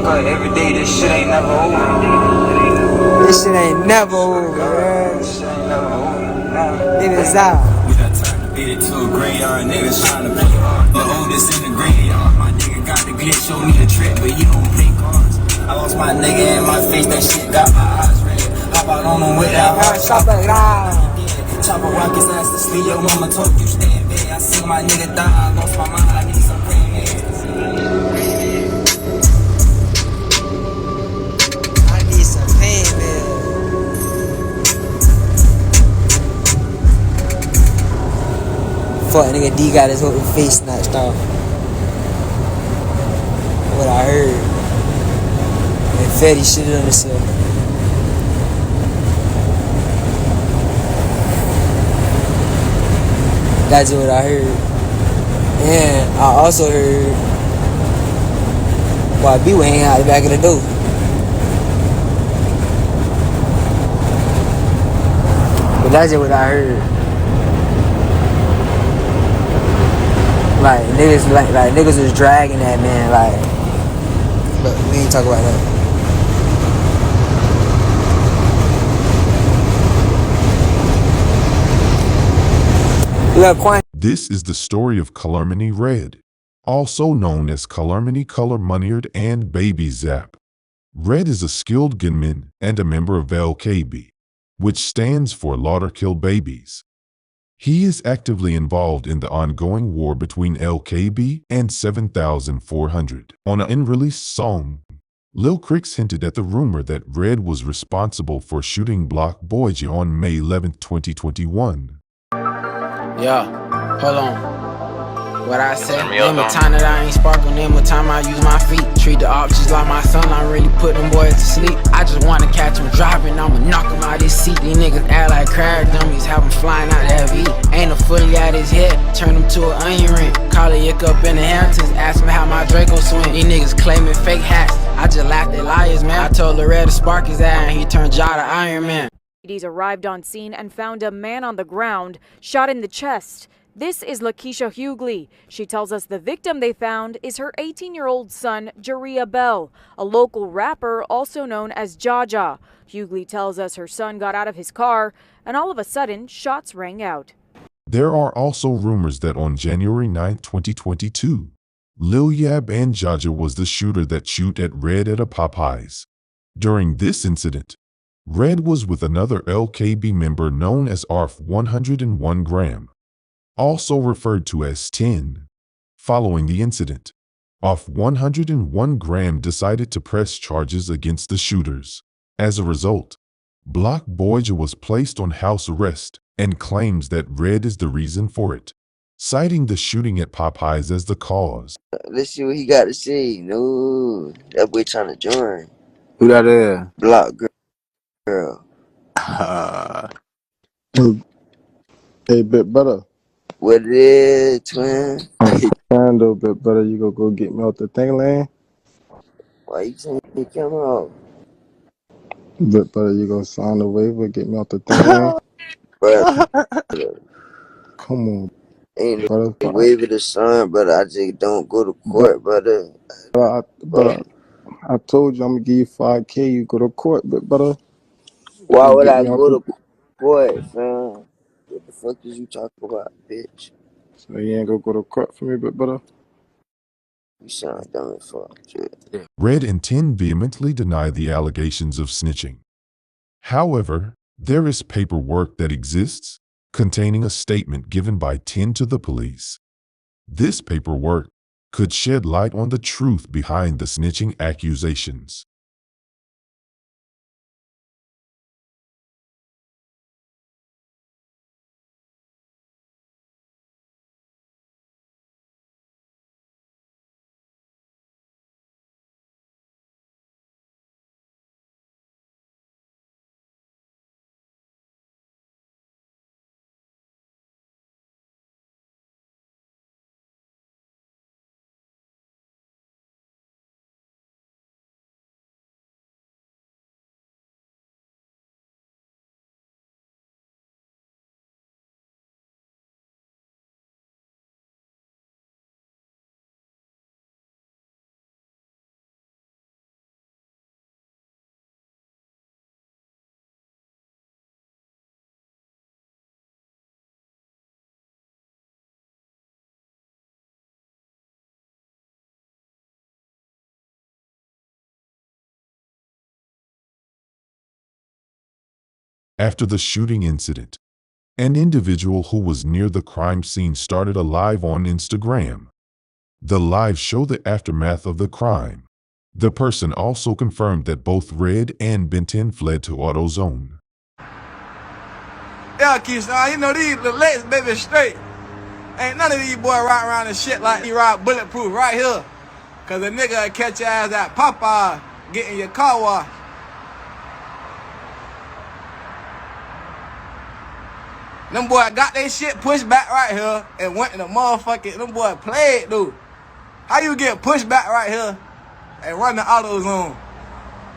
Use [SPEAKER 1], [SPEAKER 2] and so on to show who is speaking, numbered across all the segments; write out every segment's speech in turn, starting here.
[SPEAKER 1] fuck up every day, this shit ain't never over.
[SPEAKER 2] This shit ain't never over, man.
[SPEAKER 1] This shit ain't never over.
[SPEAKER 2] It is out.
[SPEAKER 1] We got time to beat it to a graveyard, niggas trying to play hard. The oldest in the graveyard, my nigga got the glitch, show me the trick, but you don't play cards. I lost my nigga in my face, that shit got my eyes red. Hop out on him with that hard
[SPEAKER 2] Stop it,
[SPEAKER 1] chopper rock his ass to sleep, your mama told you stay in bed. I see my nigga die, I lost my mind, I need some praying hands.
[SPEAKER 2] I need some pain, man. Fuck, nigga D got his whole face snatched off. What I heard. And Fetty shitted on himself. That's what I heard. And I also heard why B was hanging out the back of the door. But that's just what I heard. Like niggas was dragging that man, like, but we ain't talk about that.
[SPEAKER 3] This is the story of Calamity Red, also known as Calamity Color Moneyard and Baby Zap. Red is a skilled gunman and a member of LKB, which stands for Laughter Kill Babies. He is actively involved in the ongoing war between LKB and 7400. On an unreleased song, Lil Crix hinted at the rumor that Red was responsible for shooting Block Boyji on May 11, 2021.
[SPEAKER 4] Yeah, hold on. What I said, name a time that I ain't sparkle, name a time I use my feet. Treat the ops just like my son, I really put them boys to sleep. I just wanna catch them driving, I'ma knock them out his seat. These niggas act like crack dummies, have them flying out the FE. Ain't a fully at his head, turn him to an onion ring. Call a yick up in the Hamptons, ask him how my Draco swing. These niggas claiming fake hats, I just laughed at liars, man. I told Loretta to spark his ass and he turned Jaw to Iron Man.
[SPEAKER 5] Deputies arrived on scene and found a man on the ground, shot in the chest. This is Lakeisha Hughley. She tells us the victim they found is her 18-year-old son, Jaria Bell, a local rapper also known as Jaja. Hughley tells us her son got out of his car and all of a sudden shots rang out.
[SPEAKER 3] There are also rumors that on January 9, 2022, Lil Yab and Jaja was the shooter that shot at Red at a Popeyes. During this incident, Red was with another LKB member known as ARF 101 Gram, also referred to as 10. Following the incident, ARF 101 Gram decided to press charges against the shooters. As a result, Block Boyji was placed on house arrest and claims that Red is the reason for it, citing the shooting at Popeyes as the cause.
[SPEAKER 6] Let's see what he got to say. No, that boy trying to join.
[SPEAKER 4] Who that is?
[SPEAKER 6] Block girl.
[SPEAKER 7] Hey, bit brother.
[SPEAKER 6] What it is, twin?
[SPEAKER 7] I'm trying though, bit brother. You gonna go get me out the thing lane?
[SPEAKER 6] Why you saying he come out?
[SPEAKER 7] Bit brother, you gonna sign the waiver, get me out the thing lane?
[SPEAKER 6] Brother,
[SPEAKER 7] Come on,
[SPEAKER 6] ain't
[SPEAKER 7] brother.
[SPEAKER 6] no wave of the sun, brother. I just don't go to court, brother.
[SPEAKER 7] Brother, I told you I'm gonna give you 5K. You go to court, bit brother.
[SPEAKER 6] Why
[SPEAKER 7] You
[SPEAKER 6] would
[SPEAKER 7] get
[SPEAKER 6] I
[SPEAKER 7] me out
[SPEAKER 6] go
[SPEAKER 7] the.
[SPEAKER 6] to court, fam? What the fuck is you talking about, bitch?
[SPEAKER 7] So you ain't gonna go to court for me, bit brother.
[SPEAKER 6] You sound dumb as fuck, shit.
[SPEAKER 3] Red and 10 vehemently deny the allegations of snitching. However, there is paperwork that exists containing a statement given by 10 to the police. This paperwork could shed light on the truth behind the snitching accusations. After the shooting incident, an individual who was near the crime scene started a live on Instagram. The live showed the aftermath of the crime. The person also confirmed that both Red and Ben 10 fled to AutoZone.
[SPEAKER 8] Yeah, Keystone, you know these the legs, baby, straight. Ain't none of these boys ride around and shit like he ride bulletproof right here. Cause a nigga will catch your ass at Popeye getting your car washed. Them boys got their shit pushed back right here and went in the motherfucking, them boys played, dude. How you get pushed back right here and run the AutoZone?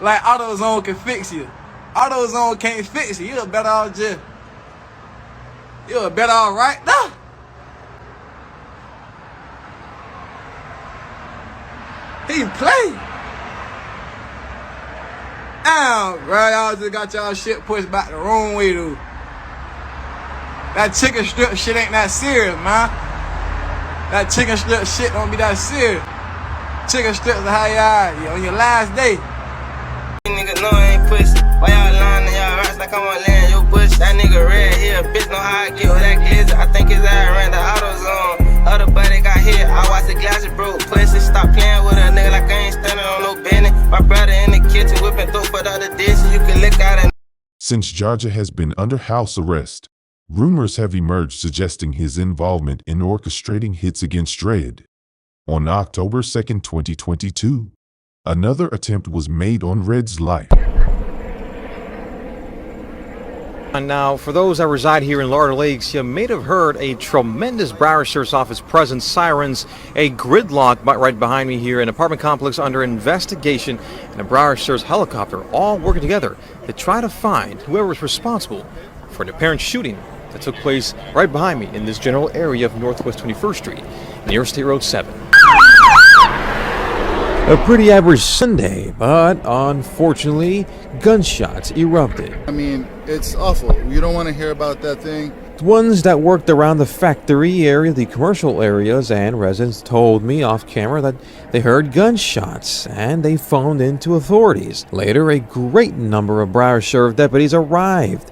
[SPEAKER 8] Like AutoZone can fix you. AutoZone can't fix you. You're better off just, you're better off right now. He play. Damn, bro, y'all just got y'all shit pushed back the wrong way, dude. That chicken strip shit ain't that serious, man. That chicken strip shit don't be that serious. Chicken strips are how y'all on your last day.
[SPEAKER 9] Niggas know I ain't pussy. Why y'all lying to y'all rocks like I'm on land your push? That nigga red here, bitch know how I get with that glizzy. I think his ass ran the AutoZone. Other buddy got hit, I watched the glasses broke. Pussy, stop playing with a nigga like I ain't standing on no business. My brother in the kitchen whipping through for the other dishes. You can lick out and.
[SPEAKER 3] Since Jaja has been under house arrest, rumors have emerged suggesting his involvement in orchestrating hits against Red. On October 2, 2022, another attempt was made on Red's life.
[SPEAKER 10] And now, for those that reside here in Larder Lakes, you may have heard a tremendous Broward Sheriff's Office presence, sirens, a gridlock right behind me here, an apartment complex under investigation, and a Broward Sheriff's helicopter all working together to try to find whoever was responsible for an apparent shooting that took place right behind me in this general area of Northwest 21st Street near State Road 7. A pretty average Sunday, but unfortunately, gunshots erupted.
[SPEAKER 11] I mean, it's awful. You don't want to hear about that thing.
[SPEAKER 10] Ones that worked around the factory area, the commercial areas, and residents told me off camera that they heard gunshots and they phoned into authorities. Later, a great number of Broward Sheriff deputies arrived.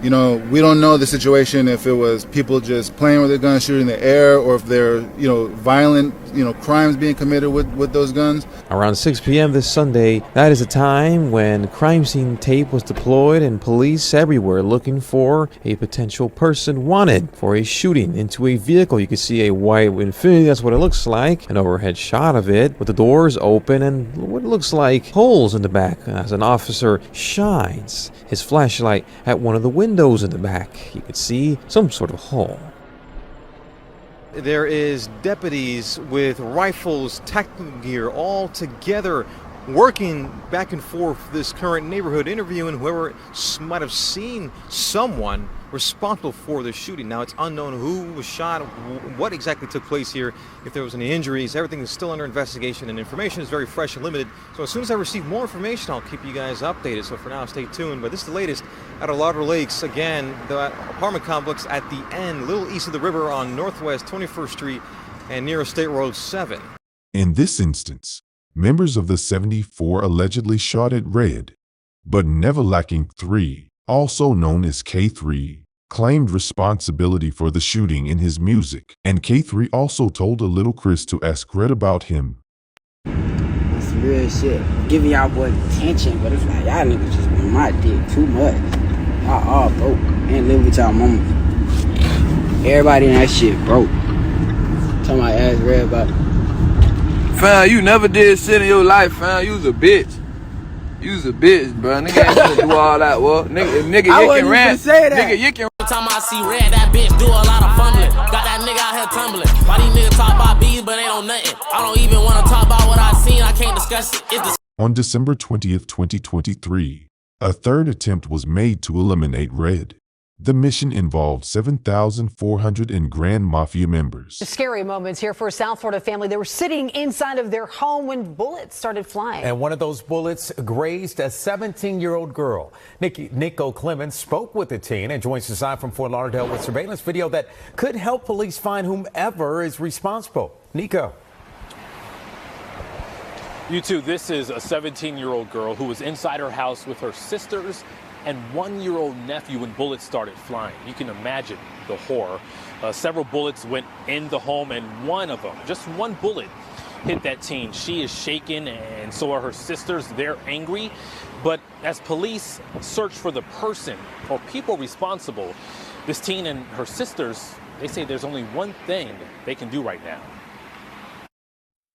[SPEAKER 11] You know, we don't know the situation, if it was people just playing with their guns, shooting in the air, or if there are, violent, crimes being committed with those guns.
[SPEAKER 10] Around 6 p.m. this Sunday, that is a time when crime scene tape was deployed and police everywhere looking for a potential person wanted for a shooting into a vehicle. You can see a white Infiniti, that's what it looks like, an overhead shot of it with the doors open and what looks like holes in the back as an officer shines his flashlight at one of the windows in the back. You could see some sort of hole. There is deputies with rifles, tactical gear, all together working back and forth this current neighborhood, interviewing whoever might have seen someone responsible for the shooting. Now, it's unknown who was shot, what exactly took place here, if there was any injuries. Everything is still under investigation, and information is very fresh and limited. So as soon as I receive more information, I'll keep you guys updated. So for now, stay tuned. But this is the latest out of Larder Lakes. Again, the apartment complex at the end, a little east of the river on Northwest 21st Street and near State Road 7.
[SPEAKER 3] In this instance, members of the 74 allegedly shot at Red, but Never Lacking 3, also known as K3, claimed responsibility for the shooting in his music, and K3 also told a Little Chris to ask Red about him.
[SPEAKER 12] That's some real shit. Giving y'all boys attention, but it's like y'all niggas just want my dick too much. Y'all all broke. Ain't live with y'all mama. Everybody in that shit broke. Tell my ass Red about it.
[SPEAKER 8] Fam, you never did shit in your life, fam. You was a bitch. You was a bitch, bro. Nigga ain't gonna do all that, well. Nigga you can rant. Nigga, you can.
[SPEAKER 13] Every time I see Red, that bitch do a lot of fumbling. Got that nigga out here tumbling. Why these niggas talk about bees, but they don't nothing? I don't even want to talk about what I seen. I can't discuss it.
[SPEAKER 3] On December 20th, 2023, a third attempt was made to eliminate Red. The mission involved 7,400 in Grand Mafia members.
[SPEAKER 14] Scary moments here for a South Florida family. They were sitting inside of their home when bullets started flying.
[SPEAKER 15] And one of those bullets grazed a 17-year-old girl. Nico Clemens spoke with the teen and joins us live from Fort Lauderdale with surveillance video that could help police find whomever is responsible. Nico.
[SPEAKER 16] You two, this is a 17-year-old girl who was inside her house with her sisters and one-year-old nephew when bullets started flying. You can imagine the horror. Several bullets went in the home, and one of them, just one bullet, hit that teen. She is shaken, and so are her sisters. They're angry. But as police search for the person or people responsible, this teen and her sisters, they say there's only one thing they can do right now.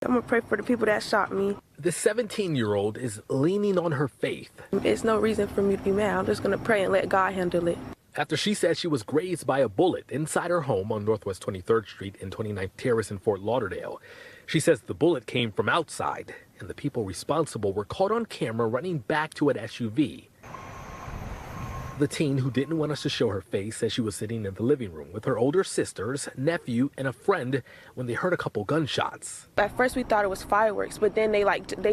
[SPEAKER 17] I'm gonna pray for the people that shot me.
[SPEAKER 16] The 17-year-old is leaning on her faith.
[SPEAKER 17] There's no reason for me to be mad. I'm just gonna pray and let God handle it.
[SPEAKER 16] After she said she was grazed by a bullet inside her home on Northwest 23rd Street and 29th Terrace in Fort Lauderdale. She says the bullet came from outside, and the people responsible were caught on camera running back to an SUV. The teen, who didn't want us to show her face, says she was sitting in the living room with her older sisters, nephew, and a friend when they heard a couple gunshots.
[SPEAKER 17] At first we thought it was fireworks, but then they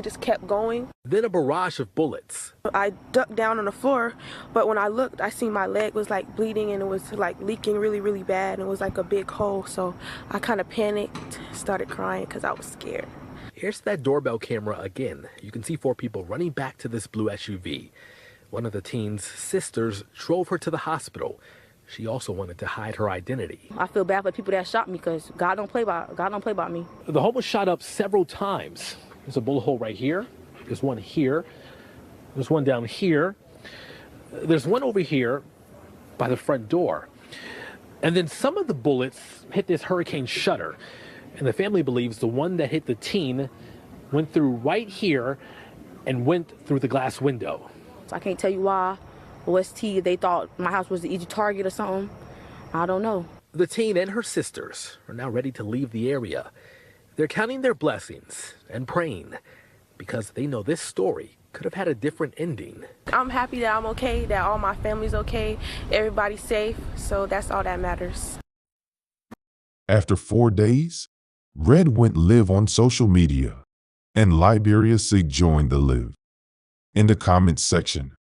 [SPEAKER 17] just kept going.
[SPEAKER 16] Then a barrage of bullets.
[SPEAKER 17] I ducked down on the floor, but when I looked, I seen my leg was like bleeding and it was like leaking really, really bad. And it was like a big hole, so I kind of panicked, started crying because I was scared.
[SPEAKER 16] Here's that doorbell camera again. You can see 4 people running back to this blue SUV. One of the teen's sisters drove her to the hospital. She also wanted to hide her identity.
[SPEAKER 17] I feel bad for the people that shot me because God don't play by me.
[SPEAKER 16] The home was shot up several times. There's a bullet hole right here. There's one here. There's one down here. There's one over here by the front door. And then some of the bullets hit this hurricane shutter. And the family believes the one that hit the teen went through right here and went through the glass window.
[SPEAKER 17] So I can't tell you why OST, they thought my house was the easy target or something. I don't know.
[SPEAKER 16] The teen and her sisters are now ready to leave the area. They're counting their blessings and praying because they know this story could have had a different ending.
[SPEAKER 17] I'm happy that I'm okay, that all my family's okay, everybody's safe, so that's all that matters.
[SPEAKER 3] After 4 days, Red went live on social media, and Liberia Sig joined the live. In the comments section,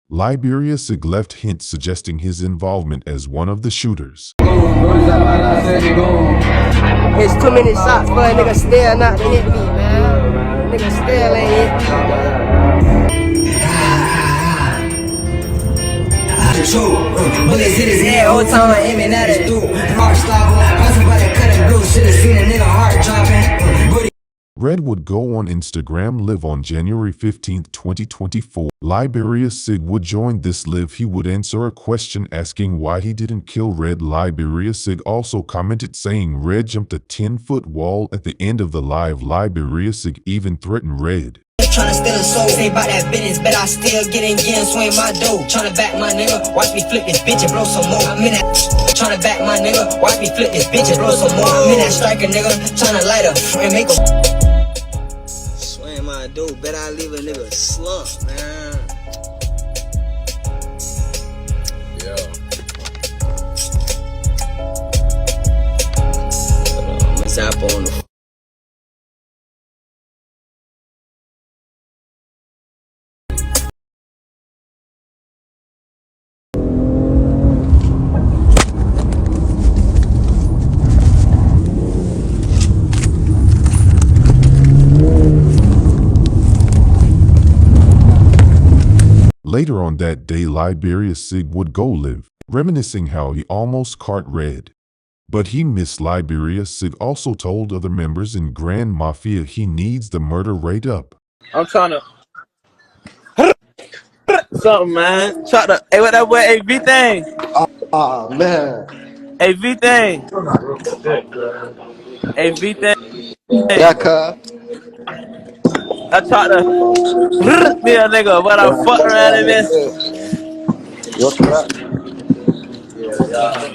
[SPEAKER 3] Liberia Sig left hints suggesting his involvement as one of the shooters.
[SPEAKER 6] It's too many shots for a nigga still not to hit me, man. Nigga still ain't hit me. Bullets hit his head, whole time aiming at it. Heart stopping, somebody cut a groove, should've seen a nigga heart dropping.
[SPEAKER 3] Red would go on Instagram live on January 15, 2024. Liberia Sig would join this live. He would answer a question asking why he didn't kill Red. Liberia Sig also commented saying Red jumped a 10-foot wall at the end of the live. Liberia Sig even threatened Red.
[SPEAKER 6] Tryna steal a soul, say about that business, but I still get in, swing my dough. Tryna back my nigga, watch me flip this bitch and blow some more. I'm in that. Tryna back my nigga, watch me flip this bitch and blow some more. I'm in that striker nigga, tryna light up and make a. Swing my dough, bet I leave a nigga slump, man. I'm gonna tap on the.
[SPEAKER 3] Later on that day, Liberia Sig would go live, reminiscing how he almost caught Red. But he missed. Liberia Sig also told other members in Grand Mafia he needs the murder rate up.
[SPEAKER 9] I'm trying to something, man. Try to. Hey, what that boy? Hey, V thing.
[SPEAKER 6] Oh man.
[SPEAKER 9] Hey, V thing. Hey, V thing.
[SPEAKER 6] Yeah, cuz.
[SPEAKER 9] I tried to me a nigga, but I fucked around in this.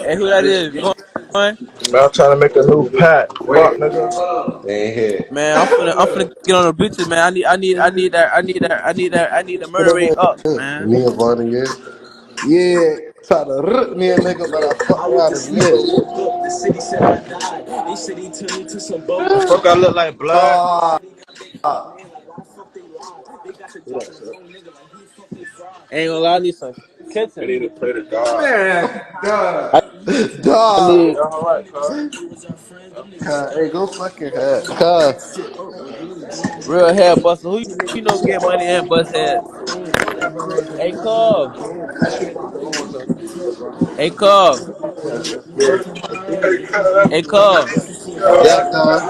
[SPEAKER 9] Hey, who that is? Going?
[SPEAKER 18] Man, I'm trying to make a new pack. Fuck, nigga. They ain't here.
[SPEAKER 9] Man, I'm finna get on the bitches, man. I need the murder rate up, man.
[SPEAKER 6] Me and Vonnie, yeah. Try to rip me a nigga, but I fuck around his lips.
[SPEAKER 18] Fuck, I look like blood.
[SPEAKER 9] Ain't gonna lie, I need some attention.
[SPEAKER 18] We need to play the dog.
[SPEAKER 8] Man,
[SPEAKER 18] Dog.
[SPEAKER 9] All right,
[SPEAKER 18] Hey, go fucking head. Cuz.
[SPEAKER 9] real head buster. Who you know get money and bust heads? Hey, Cub. Hey, Cub. Hey, Cub.
[SPEAKER 18] Yeah, cuz.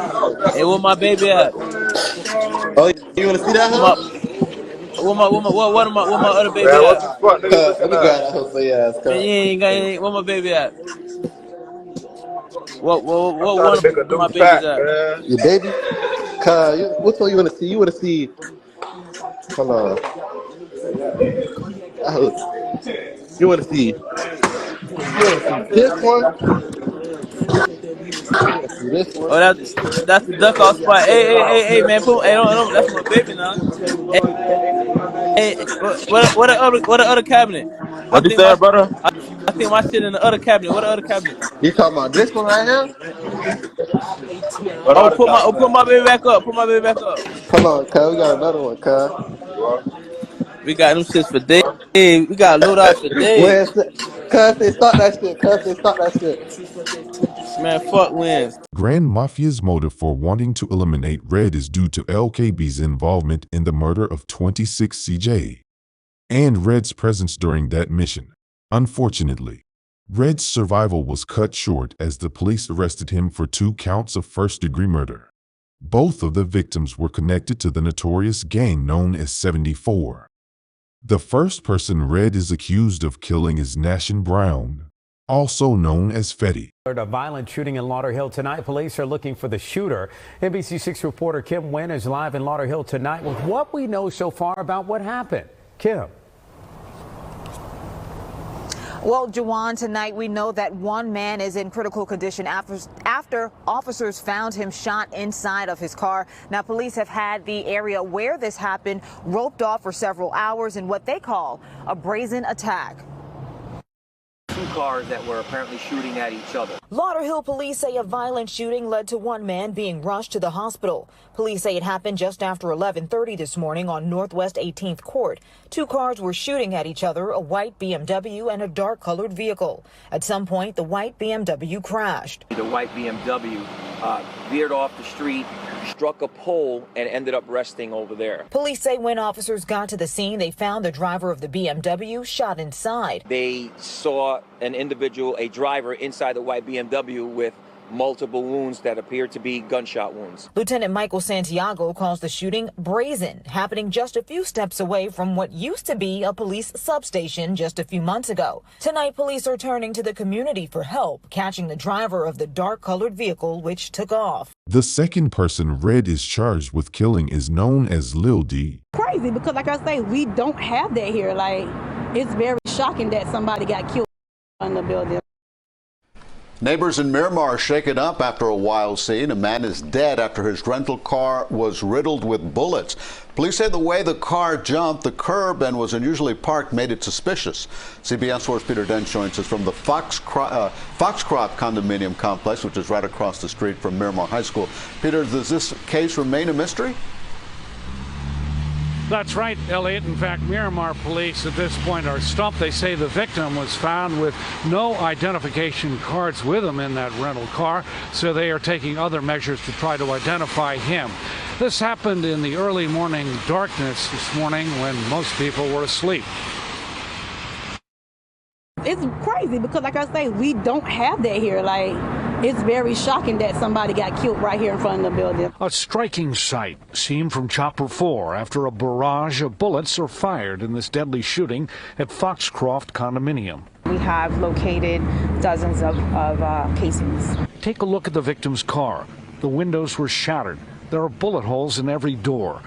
[SPEAKER 9] Hey, where my baby at?
[SPEAKER 18] Oh, you wanna see that
[SPEAKER 9] Where
[SPEAKER 18] hoe?
[SPEAKER 9] my where my other baby
[SPEAKER 18] Man, what
[SPEAKER 9] at?
[SPEAKER 18] the fuck niggas looking at? Let me grab that hoe for your ass,
[SPEAKER 9] Man, you
[SPEAKER 18] cuz.
[SPEAKER 9] ain't got any. Where my baby at? What
[SPEAKER 18] I'm trying
[SPEAKER 9] one
[SPEAKER 18] to make a
[SPEAKER 9] of
[SPEAKER 18] new
[SPEAKER 9] my babies
[SPEAKER 18] pack,
[SPEAKER 9] at?
[SPEAKER 18] man. Your baby? Cuz, which one you wanna see? You wanna see? Hold on. You wanna see? You wanna see this one? You wanna see this one?
[SPEAKER 9] Oh, that's the duck off spot. Hey, man, hey, don't that's my baby now. Hey, what the other cabinet? I
[SPEAKER 18] What you
[SPEAKER 9] think my
[SPEAKER 18] saying, brother?
[SPEAKER 9] I think my shit in the other cabinet. What the other cabinet?
[SPEAKER 18] You talking about this one right here? What
[SPEAKER 9] Oh,
[SPEAKER 18] other cabinet?
[SPEAKER 9] put my baby back up. Put my baby back up.
[SPEAKER 18] Hold on, cuz. We got another one, cuz.
[SPEAKER 9] We got them shits for days. We got load outs for days.
[SPEAKER 18] Where's the... Cuz, they start that shit. Cuz, they start that shit.
[SPEAKER 9] Man, fuck wins.
[SPEAKER 3] Grand Mafia's motive for wanting to eliminate Red is due to LKB's involvement in the murder of 26 CJ and Red's presence during that mission. Unfortunately, Red's survival was cut short as the police arrested him for 2 counts of first-degree murder. Both of the victims were connected to the notorious gang known as 74. The first person Red is accused of killing is Nation Brown, also known as Fetty.
[SPEAKER 15] A violent shooting in Lauderhill tonight. Police are looking for the shooter. NBC6 reporter Kim Nguyen is live in Lauderhill tonight with what we know so far about what happened. Kim.
[SPEAKER 19] Well, Juwan, tonight we know that one man is in critical condition after officers found him shot inside of his car. Now, police have had the area where this happened roped off for several hours in what they call a brazen attack.
[SPEAKER 20] 2 cars that were apparently shooting at each other.
[SPEAKER 19] Lauderhill police say a violent shooting led to one man being rushed to the hospital. Police say it happened just after 11:30 this morning on Northwest 18th Court. 2 cars were shooting at each other, a white BMW and a dark-colored vehicle. At some point, the white BMW crashed.
[SPEAKER 20] The white BMW veered off the street, struck a pole, and ended up resting over there.
[SPEAKER 19] Police say when officers got to the scene, they found the driver of the BMW shot inside.
[SPEAKER 20] They saw an individual, a driver, inside the white BMW with multiple wounds that appeared to be gunshot wounds.
[SPEAKER 19] Lieutenant Michael Santiago calls the shooting brazen, happening just a few steps away from what used to be a police substation just a few months ago. Tonight, police are turning to the community for help, catching the driver of the dark-colored vehicle which took off.
[SPEAKER 3] The second person Red is charged with killing is known as Lil D.
[SPEAKER 21] Crazy, because like I say, we don't have that here. Like, it's very shocking that somebody got killed in the building.
[SPEAKER 22] Neighbors in Miramar are shaken up after a wild scene. A man is dead after his rental car was riddled with bullets. Police say the way the car jumped the curb and was unusually parked made it suspicious. CBS 4's Peter Dent joins us from the Foxcroft condominium complex, which is right across the street from Miramar High School. Peter, does this case remain a mystery?
[SPEAKER 23] That's right, Elliot. In fact, Miramar police at this point are stumped. They say the victim was found with no identification cards with him in that rental car, so they are taking other measures to try to identify him. This happened in the early morning darkness this morning when most people were asleep.
[SPEAKER 21] It's crazy because, like I say, we don't have that here. Like, it's very shocking that somebody got killed right here in front of the building.
[SPEAKER 23] A striking sight seen from Chopper 4 after a barrage of bullets are fired in this deadly shooting at Foxcroft condominium.
[SPEAKER 24] We have located dozens of casings.
[SPEAKER 23] Take a look at the victim's car. The windows were shattered. There are bullet holes in every door.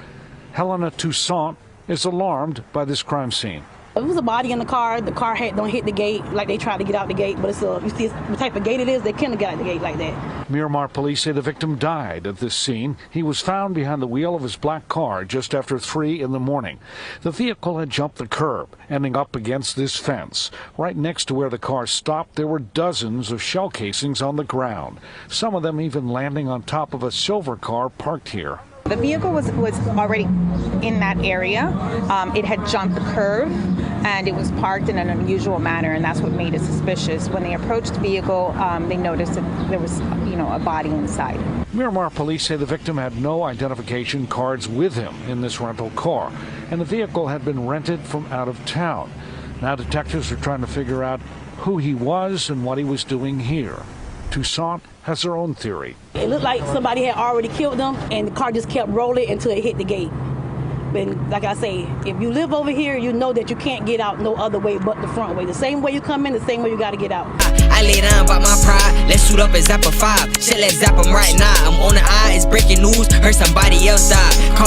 [SPEAKER 23] Helena Toussaint is alarmed by this crime scene.
[SPEAKER 21] It was a body in the car don't hit the gate like they tried to get out the gate, but you see the type of gate it is, they couldn't get out the gate like that.
[SPEAKER 23] Miramar police say the victim died at this scene. He was found behind the wheel of his black car just after 3 in the morning. The vehicle had jumped the curb, ending up against this fence. Right next to where the car stopped, there were dozens of shell casings on the ground, some of them even landing on top of a silver car parked here.
[SPEAKER 24] The vehicle was already in that area. It had jumped the curb and it was parked in an unusual manner, and that's what made it suspicious. When they approached the vehicle, they noticed that there was, a body inside.
[SPEAKER 23] Miramar police say the victim had no identification cards with him in this rental car, and the vehicle had been rented from out of town. Now detectives are trying to figure out who he was and what he was doing here. Toussaint has her own theory.
[SPEAKER 21] It looked like somebody had already killed them, and the car just kept rolling until it hit the gate. And like I say, if you live over here, you know that you can't get out no other way but the front way. The same way you come in, the same way you got to get out.
[SPEAKER 6] I lay down by my pride. Let's suit up and zap a 5. Shit, let's zap them right now. I'm on the eye, it's breaking news. Heard somebody else died.